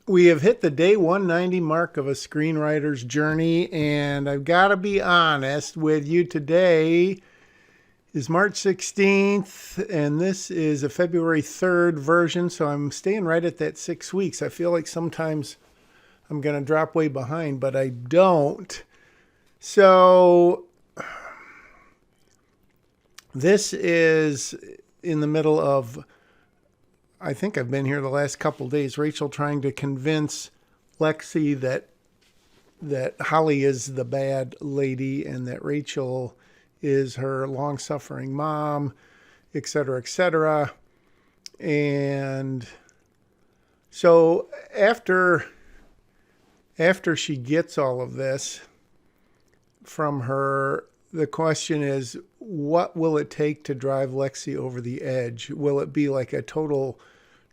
We have hit the day 190 mark of a screenwriter's journey, and I've got to be honest with you. Today is March 16th, and this is a February 3rd version, so I'm staying right at that 6 weeks. I feel like sometimes I'm going to drop way behind, but I don't. So, this is in the middle of, I think I've been here the last couple of days, Rachel trying to convince Lexi that Holly is the bad lady and that Rachel is her long-suffering mom, et cetera, et cetera. And so after she gets all of this from her, the question is, what will it take to drive Lexi over the edge? Will it be like a total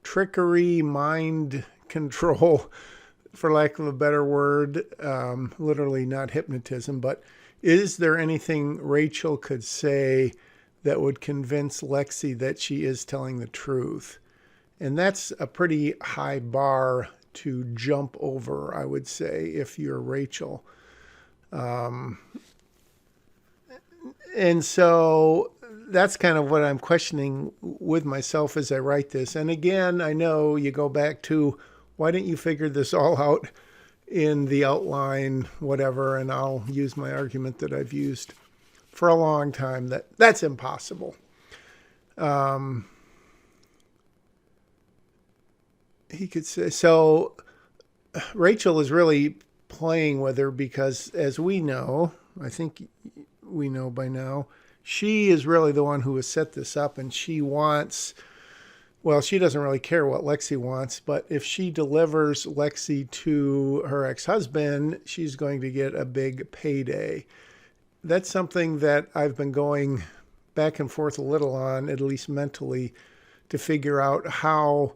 trickery, mind control, for lack of a better word, literally not hypnotism, but is there anything Rachel could say that would convince Lexi that she is telling the truth? And that's a pretty high bar to jump over, I would say, if you're Rachel. And so that's kind of what I'm questioning with myself as I write this. And again, I know you go back to, why didn't you figure this all out in the outline, whatever, and I'll use my argument that I've used for a long time, that that's impossible. He could say, so Rachel is really playing with her because, as we know, I think we know by now, she is really the one who has set this up, and she wants, well, she doesn't really care what Lexi wants, but if she delivers Lexi to her ex-husband, she's going to get a big payday. That's something that I've been going back and forth a little on, at least mentally, to figure out how,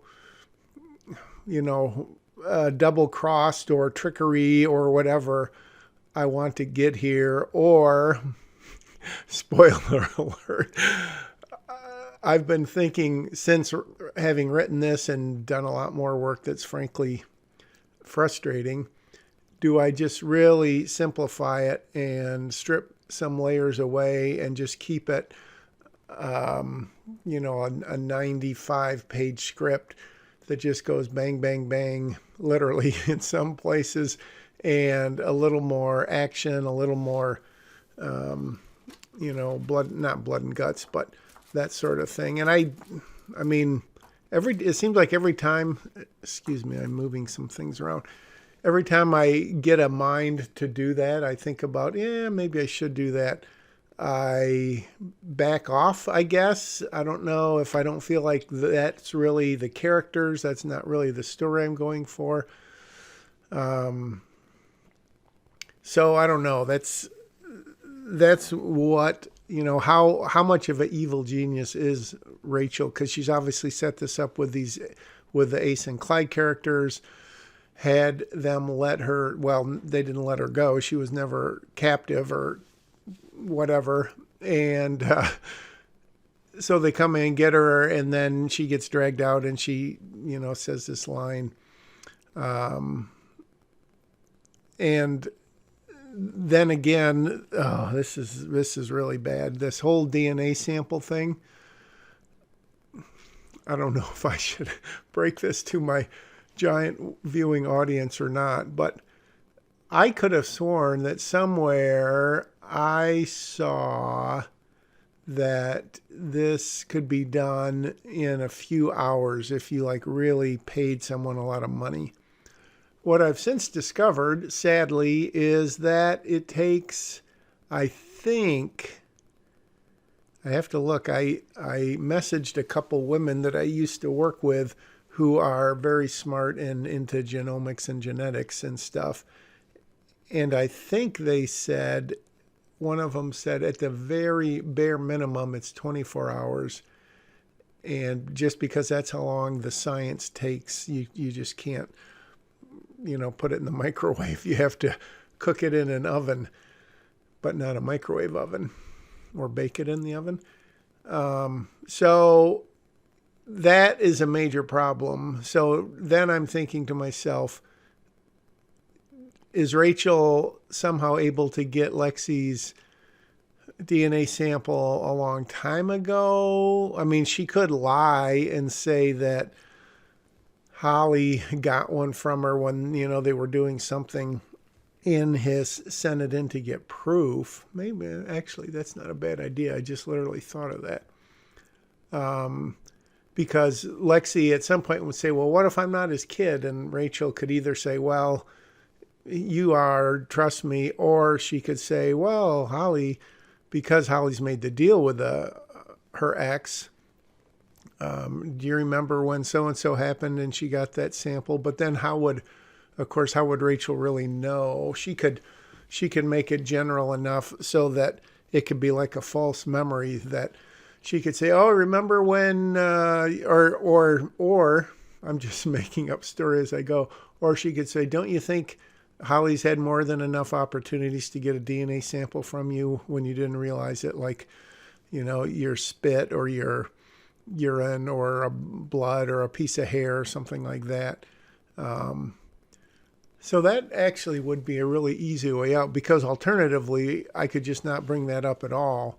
double crossed or trickery or whatever I want to get here, or spoiler alert. I've been thinking since having written this and done a lot more work that's frankly frustrating, do I just really simplify it and strip some layers away and just keep it, a 95 page script that just goes bang, bang, bang, literally in some places, and a little more action, a little more, blood, not blood and guts, but that sort of thing. And I mean, it seems like every time, excuse me, I'm moving some things around. Every time I get a mind to do that, I think about, yeah, maybe I should do that. I back off, I guess. I don't know, if I don't feel like that's really the characters, that's not really the story I'm going for. So I don't know. That's what, how much of an evil genius is Rachel, because she's obviously set this up with the Ace and Clyde characters, had them let her, well, they didn't let her go. She was never captive or whatever. And so they come in and get her, and then she gets dragged out, and she, says this line. And then again, this is really bad. This whole DNA sample thing. I don't know if I should break this to my giant viewing audience or not, but I could have sworn that somewhere I saw that this could be done in a few hours if you really paid someone a lot of money. What I've since discovered, sadly, is that it takes, I think, I have to look. I messaged a couple women that I used to work with who are very smart and into genomics and genetics and stuff. And I think they said, one of them said, at the very bare minimum, it's 24 hours. And just because that's how long the science takes, you just can't, put it in the microwave. You have to cook it in an oven, but not a microwave oven, or bake it in the oven. So that is a major problem. So then I'm thinking to myself, is Rachel somehow able to get Lexi's DNA sample a long time ago? I mean, she could lie and say that Holly got one from her when, they were doing something in his, sent it in to get proof. Maybe, actually, that's not a bad idea. I just literally thought of that. Because Lexi at some point would say, well, what if I'm not his kid? And Rachel could either say, well, you are, trust me, or she could say, well, Holly, because Holly's made the deal with her ex, do you remember when so-and-so happened and she got that sample? But then how would Rachel really know? She could make it general enough so that it could be like a false memory, that she could say, oh, remember when, or I'm just making up stories as I go. Or she could say, don't you think Holly's had more than enough opportunities to get a DNA sample from you when you didn't realize it? Like, your spit or your urine or a blood or a piece of hair or something like that. So that actually would be a really easy way out, because alternatively, I could just not bring that up at all.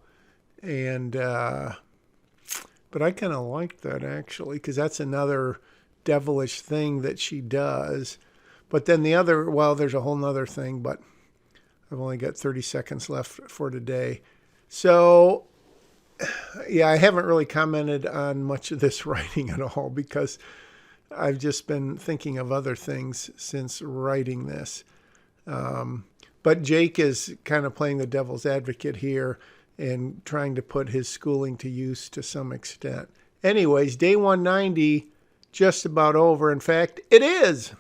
And, but I kind of like that actually, because that's another devilish thing that she does. But then there's a whole nother thing, but I've only got 30 seconds left for today. So, yeah, I haven't really commented on much of this writing at all, because I've just been thinking of other things since writing this. But Jake is kind of playing the devil's advocate here and trying to put his schooling to use to some extent. Anyways, day 190, just about over. In fact, it is.